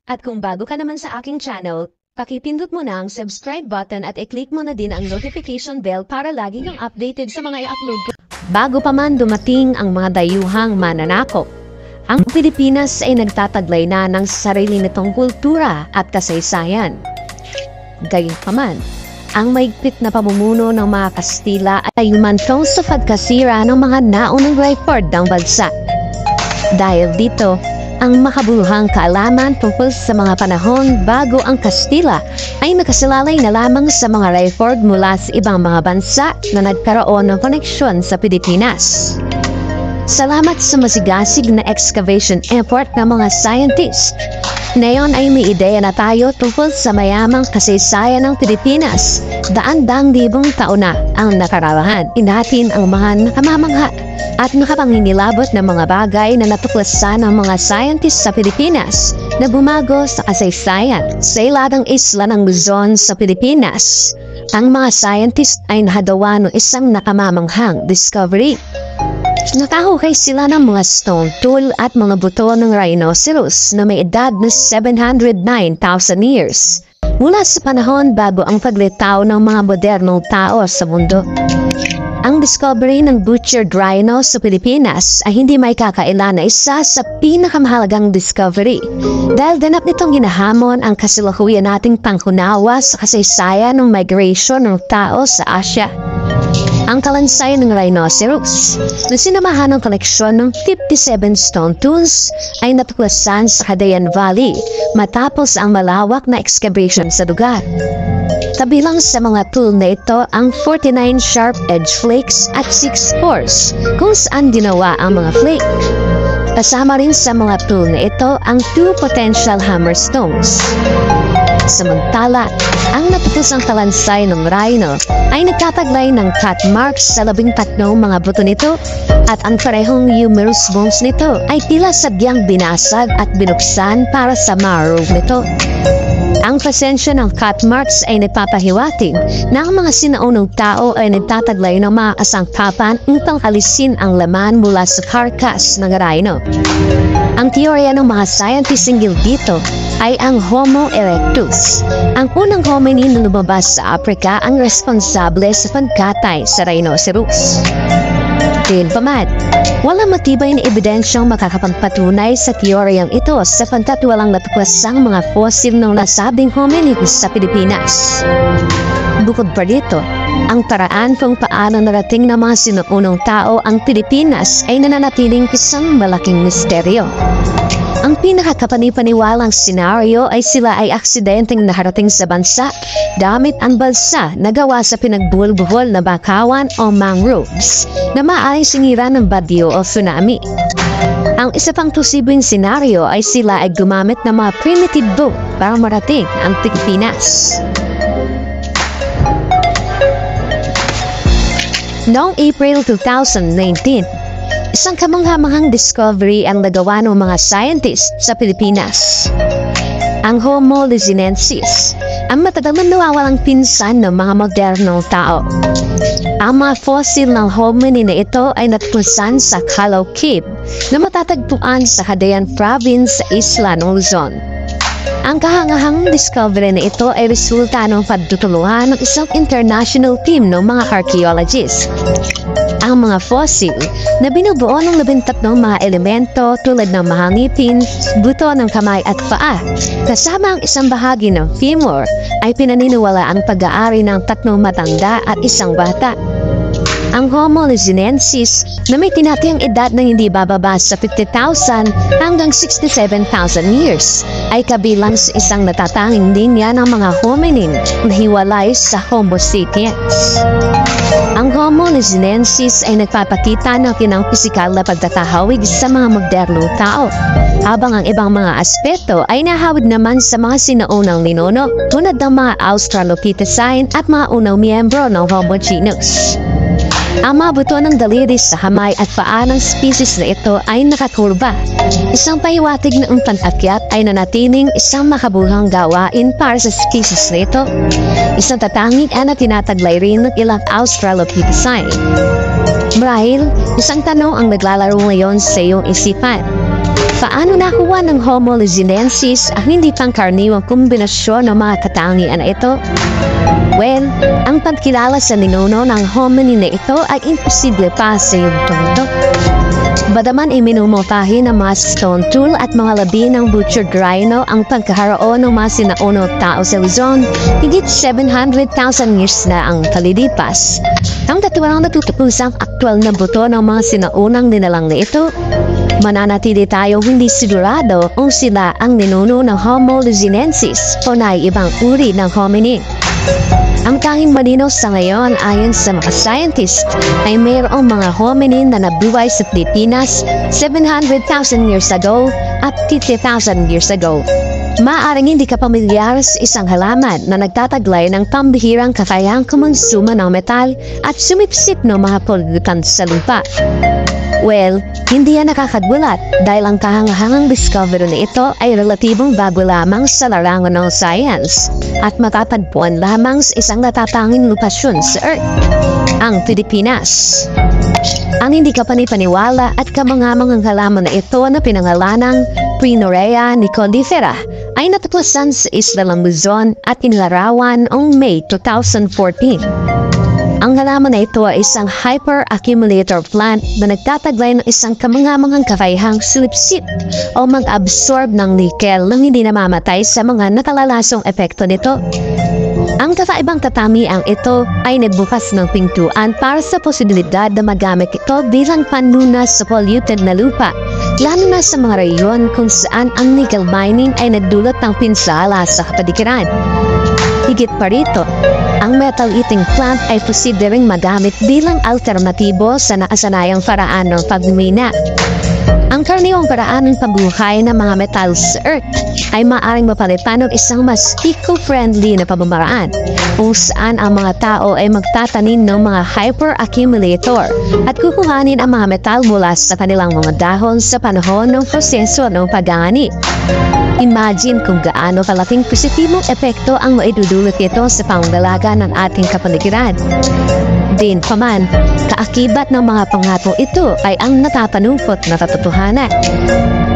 At kung bago ka naman sa aking channel, pakipindot mo na ang subscribe button at i-click mo na din ang notification bell para lagi kang updated sa mga i-upload ko. Bago pa man dumating ang mga dayuhang mananakop, ang Pilipinas ay nagtataglay na ng sarili nitong kultura at kasaysayan. Gayunpaman, ang maigpit na pamumuno ng mga Kastila ay umantong sa pagkasira ng mga naunang record ng bansa. Dahil dito, ang makabuluhang kaalaman tungkol sa mga panahon bago ang Kastila ay nakasalalay na lamang sa mga record mula sa ibang mga bansa na nagkaroon ng koneksyon sa Pilipinas. Salamat sa masigasig na excavation effort ng mga scientists. Ngayon ay may ideya na tayo tungkol sa mayamang kasaysayan ng Pilipinas. Daan-daang libong taon na ang nakararahan. Inatin ang mga nakamamangha at nakapanginilabot ng mga bagay na natuklasan ng mga scientists sa Pilipinas na bumago sa kasaysayan sa iladang isla ng Luzon sa Pilipinas. Ang mga scientists ay nahadawa ng isang nakamamanghang discovery. Nakahukay sila ng mga stone tool at mga buto ng rhinoceros na may edad na 709,000 years mula sa panahon bago ang paglitaw ng mga modernong tao sa mundo. Ang discovery ng butchered rhino sa Pilipinas ay hindi may kakaila na isa sa pinakamahalagang discovery dahil ganap nitong ginahamon ang kasalukuyan nating panghunawa sa kasaysayan ng migration ng tao sa Asia. Ang kalansayan ng rhinoceros na sinamahan ng koleksyon ng 57 stone tools ay natuklasan sa Cagayan Valley matapos ang malawak na excavation sa lugar. Kabilang sa mga tool na ito ang 49 sharp edge flakes at 6 cores kung saan ginawa ang mga flake. Kasama rin sa mga tool na ito ang 2 potential hammer stones. Samantala, ang natutusang talansay ng rhino ay nagtataglay ng cut marks sa 13 mga buto nito at ang parehong humerus bones nito ay tila sadyang binasag at binuksan para sa marrow nito. Ang presensya ng cut marks ay nagpapahiwatig na ang mga sinaunang tao ay nagtataglay ng mga kasangkapan upang alisin ang laman mula sa carcass ng rhino. Ang teorya ng mga scientists hinggil dito ay ang Homo erectus. Ang unang hominin na lumabas sa Africa ang responsable sa pagkatay sa rhinoceros. Gayunpaman, walang matibay na ebidensyang makakapagpatunay sa teoryang ito sapagkat walang natuklasang mga fossil ng nasabing hominids sa Pilipinas. Bukod pa dito, ang paraan kung paano narating ng mga sinuunang tao ang Pilipinas ay nananatiling isang malaking misteryo. Ang pinakakapanipaniwalang senaryo ay sila ay aksidenteng nakarating sa bansa gamit ang balsa na gawa sa pinagbuhol-buhol na bakawan o mangroves na maaaring singira ng bagyo o tsunami. Ang isa pang posibleng senaryo ay sila ay gumamit ng mga primitive boat para marating ang Pilipinas. Noong April 2019, isang kamangha-manghang discovery ang nagawa ng mga scientists sa Pilipinas. Ang Homo luzonensis, ang matagal na nawawalang pinsan ng mga modernong tao. Ang mga fossil ng hominin na ito ay natuklasan sa Callao Cave na matatagpuan sa Cagayan Province sa isla ng Luzon. Ang kahangahang discovery na ito ay resulta ng pagtutulungan ng isang international team ng mga archaeologists. Ang mga fossil na binubuo ng 13 mga elemento tulad ng mga ngipin, buto ng kamay at paa, kasama ang isang bahagi ng femur, ay pinaniniwala ang pag-aari ng 3 matanda at isang bata. Ang Homo luzonensis na may tinatayang edad na hindi bababa sa 50,000 hanggang 67,000 years ay kabilang sa isang natatanging linya ng mga hominin na hiwalay sa Homo sapiens. Ang Homo luzonensis ay nagpapakita ng kinang pisikal na pagtatahawig sa mga modernong tao, habang ang ibang mga aspeto ay nahawig naman sa mga sinaunang ninuno tulad ng mga Australopithecine at mga unang miyembro ng Homo genus. Ang mga buto ng daliri sa kamay at paa ng species na ito ay nakakurba. Isang pahiwatig na ang panakyat ay nanatiling isang makabuhang gawain para sa species na ito. Isang tatanging na tinataglay rin ng ilang Australopithecine. Marahil, isang tanong ang naglalaro ngayon sa iyong isipan. Paano nakuha ng Homo luzonensis ang hindi pangkaraniwang kombinasyon ng mga katangian na ito? Well, ang pagkilala sa ninuno ng hominin na ito ay imposible pa sa yugtong ito. Badaman ay minumutahin ng mga stone tool at mga labi ng butchered rhino ang pagkakaroon ng mga sinaunang tao sa Luzon, higit 700,000 years na ang kalilipas. Ang katuwang natutupusang aktwal na buto ng mga sinaunang nilalang na ito, mananatili tayo hindi sigurado kung sila ang ninuno ng Homo luzonensis o na ibang uri ng hominin. Ang tanging malinaw sa ngayon ayon sa mga scientist ay mayroong mga hominin na nabuhay sa Pilipinas 700,000 years ago at 50,000 years ago. Maaaring hindi ka pamilyar sa isang halaman na nagtataglay ng pambihirang kakayahang kumonsumo ng metal at sumipsip ng mga polutan sa lupa. Well, hindi yan nakakagulat dahil ang kahangahangang discovery na ito ay relatibong bago lamang sa larangan ng science at matatagpuan lamang sa isang natatanging lupasyon sa Earth, ang Pilipinas. Ang hindi ka panipaniwala at kamangamangang halaman na ito na pinangalanang Prinorea nicolifera ay natuklasan sa isla ng Luzon at inilarawan noong May 2014. Ang halaman na ito ay isang hyper-accumulator plant na nagtataglay ng isang kamangamangang kakayahang sulipsip o mag-absorb ng nickel nang hindi namamatay sa mga nakalalasong epekto nito. Ang kakaibang katamiang ito ay nagbukas ng pintuan para sa posibilidad na magamit ito bilang panunas sa polluted na lupa, lalo na sa mga reyon kung saan ang nickel mining ay nagdulot ng pinsala sa kapaligiran. Higit pa rito, ang metal-eating plant ay posible ring magamit bilang alternatibo sa nakasanayang paraan ng pagmimina. Ang karaniwang paraan ng pagbuhay ng mga metal sa Earth ay maaaring mapalitan ng isang mas eco-friendly na pamamaraan kung saan ang mga tao ay magtatanim ng mga hyper-accumulator at kukuhanin ang mga metal mula sa kanilang mga dahon sa panahon ng proseso ng pag-aani. Imagine kung gaano kalaking positibong epekto ang maidudulot ito sa pangangalaga ng ating kapaligiran. Din pa man, kaakibat ng mga pangatong ito ay ang natatanungkot na katotohanan.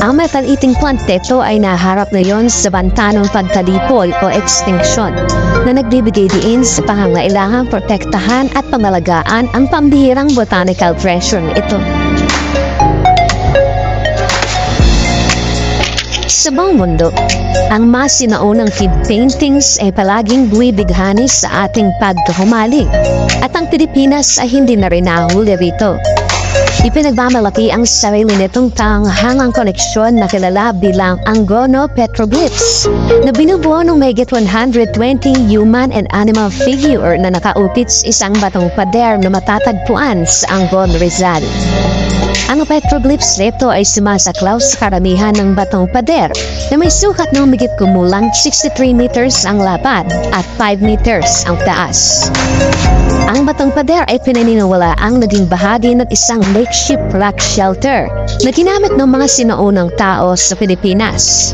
Ang metal-eating plant ito ay naharap ngayon sa banta ng pagkalipol o extinction na nagbibigay diin sa pangangailangang protektahan at pangalagaan ang pambihirang botanical treasure ito. Sa buong mundo, ang mas sinaunang cave paintings ay palaging buwibighani sa ating pagkahumaling at ang Pilipinas ay hindi na rin nahuli rito. Ipinagmamalaki ang sarili nitong hangang koneksyon na kilala bilang Angono Petroglyphs na binubuo ng mahigit 120 human and animal figure na nakaupit sa isang batong pader na matatagpuan sa Angon, Rizal. Ang petroglyphs nito ay sumasaklaw sa karamihan ng batong pader na may sukat ng mahigit kumulang 63 meters ang lapad at 5 meters ang taas. Ang batong pader ay pinaniniwala ang naging bahagi ng isang makeshift rock shelter na ginamit ng mga sinaunang tao sa Pilipinas.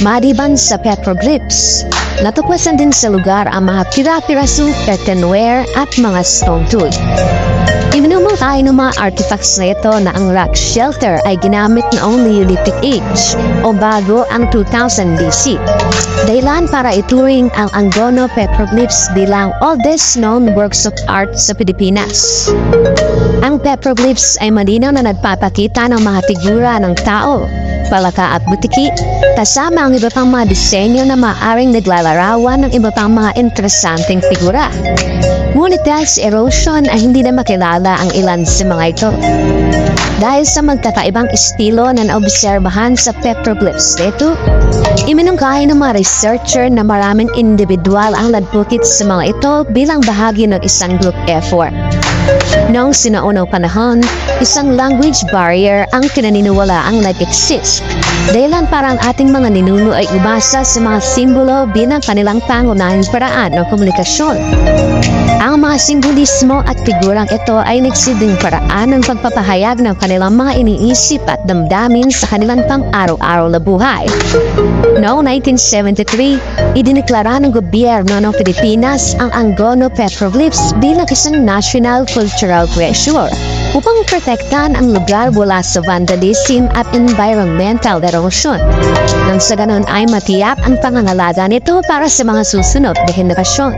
Maliban sa petroglyphs, natukwasan din sa lugar ang mga pira-pirasong earthenware at mga stone tool. Iminumulkay ng mga artifacts na ito na ang rock shelter ay ginamit noong Neolithic Age o bago ang 2000 BC. Dahilan para ituring ang Angono Petroglyphs bilang oldest known works of art sa Pilipinas. Ang petroglyphs ay malinaw na nagpapakita ng mga figura ng tao, palaka at butiki, kasama ang iba pang mga disenyo na maaaring naglalarawan ng iba pang mga interesanteng figura. Ngunit dahil sa erosion ay hindi na makilala ang ilan sa mga ito. Dahil sa magkakaibang estilo na naobserbahan sa petroglyphs nito, iminungkahi ng mga researcher na maraming individual ang nagpukit sa mga ito bilang bahagi ng isang group effort. Noong sinaunang panahon, isang language barrier ang pinaniniwala ang nag-exist. Dahilan parang ating mga ninuno ay umasa sa mga simbolo bilang kanilang pangunahing paraan ng komunikasyon. Ang mga simbolismo at figurang ito ay nagsilbing paraan ng pagpapahayag ng kanilang mga iniisip at damdamin sa kanilang pang-araw-araw na buhay. Noong 1973, idineklara ng gobyerno ng Pilipinas ang Angono Petroglyphs bilang isang national cultural treasure upang protektahan ang lugar mula sa vandalism at environmental erosion. Nang sa ganon ay matiyak ang pangangalaga nito para sa mga susunod na henerasyon.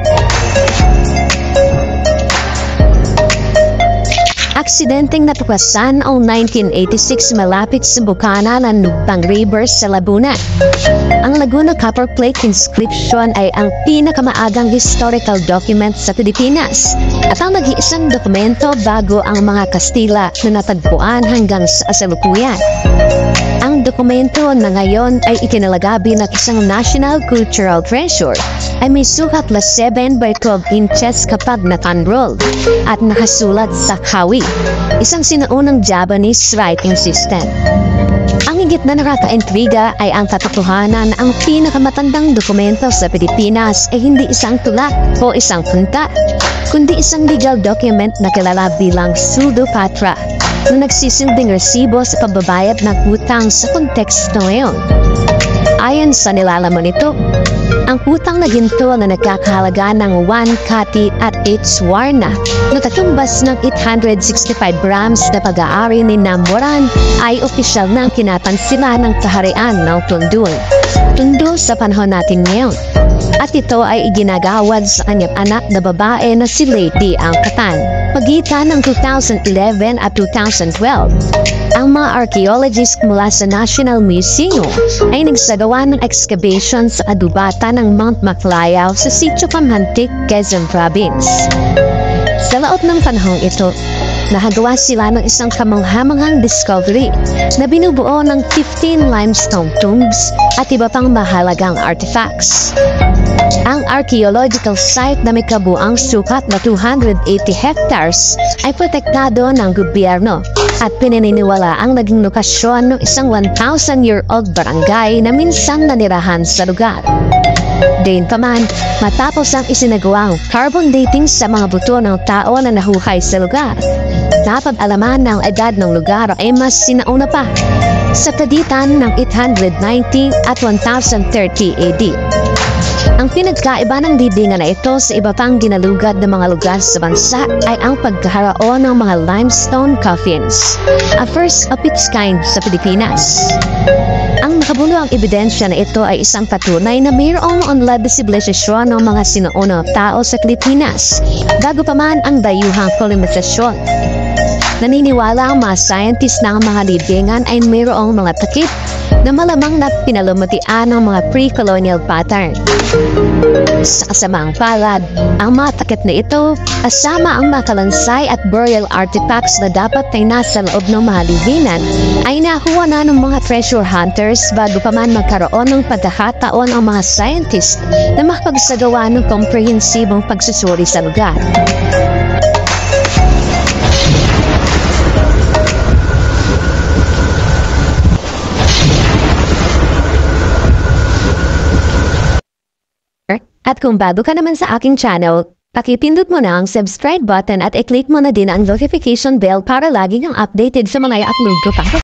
Aksidenteng natuklasan noong 1986 malapit sa bukana ng Nugtang River sa Laguna. Ang Laguna Copper Plate Inscription ay ang pinakamaagang historical document sa Pilipinas at ang nag-iisang dokumento bago ang mga Kastila na natagpuan hanggang sa kasalukuyan. Ang dokumento na ngayon ay itinalaga bilang isang national cultural treasure ay may sukat na 7 by 12 inches kapag naka-unrolled at nakasulat sa kawi, isang sinaunang Japanese writing system. Ang higit na nakaka-intriga ay ang katotohanan na ang pinakamatandang dokumento sa Pilipinas ay hindi isang tula o isang punta, kundi isang legal document na kilala bilang Pseudo Patra na nagsisilbing resibo sa pagbabayad ng utang sa konteksto ngayon. Ayon sa nilalaman nito, ang utang na ginto na nagkakahalaga ng 1 kati at 8 swarna na katumbas ng 865 grams na pag-aari ni Namoran ay opisyal ng kinapansilan ng kaharian ng Tondo sa panahon natin ngayon. At ito ay iginagawad sa kanyang anak na babae na si Lady Angkatan. Pagitan ng 2011 at 2012, ang mga archaeologists mula sa National Museum ay nagsagawa ng excavation sa adubatan ng Mount Maclayao sa Sitio Pamhantik, Quezon Province. Sa loob ng panahong ito, nahagawa sila ng isang kamanghamanghang discovery na binubuo ng 15 limestone tombs at iba pang mahalagang artifacts. Ang archaeological site na may kabuang sukat na 280 hectares ay protektado ng gobyerno at pinaniniwala ang naging lokasyon ng isang 1,000-year-old barangay na minsan nanirahan sa lugar. Gayunpaman, matapos ang isinagawang carbon dating sa mga buto ng tao na nahuhay sa lugar, napag-alaman ng edad ng lugar ay mas sinauna pa, sa pagitan ng 890 at 1030 AD. Ang pinagkaiba ng didingan na ito sa iba pang ginalugad na mga lugar sa bansa ay ang pagkakaroon ng mga limestone coffins, a first of its kind sa Pilipinas. Ang makabuluhang ebidensya na ito ay isang patunay na mayroong unlad na sibilisasyon ng mga sinuunang tao sa Pilipinas, bago pa man ang dayuhang kolonisasyon. Naniniwala ang mga scientists na ang mga libingan ay mayroong mga takip na malamang na pinalumutian ng mga pre-colonial pattern. Sa kasamang palad, ang mga takip na ito, kasama ang mga kalansay at burial artifacts na dapat ay nasa loob ng mga libingan, ay nakuha na ng mga treasure hunters bago pa man magkaroon ng pagkakataon ang mga scientists na makapagsagawa ng komprehensibong pagsusuri sa lugar. At kung bago ka naman sa aking channel, pakipindot mo na ang subscribe button at i-click mo na din ang notification bell para lagi kang updated sa mga i-upload ko pa.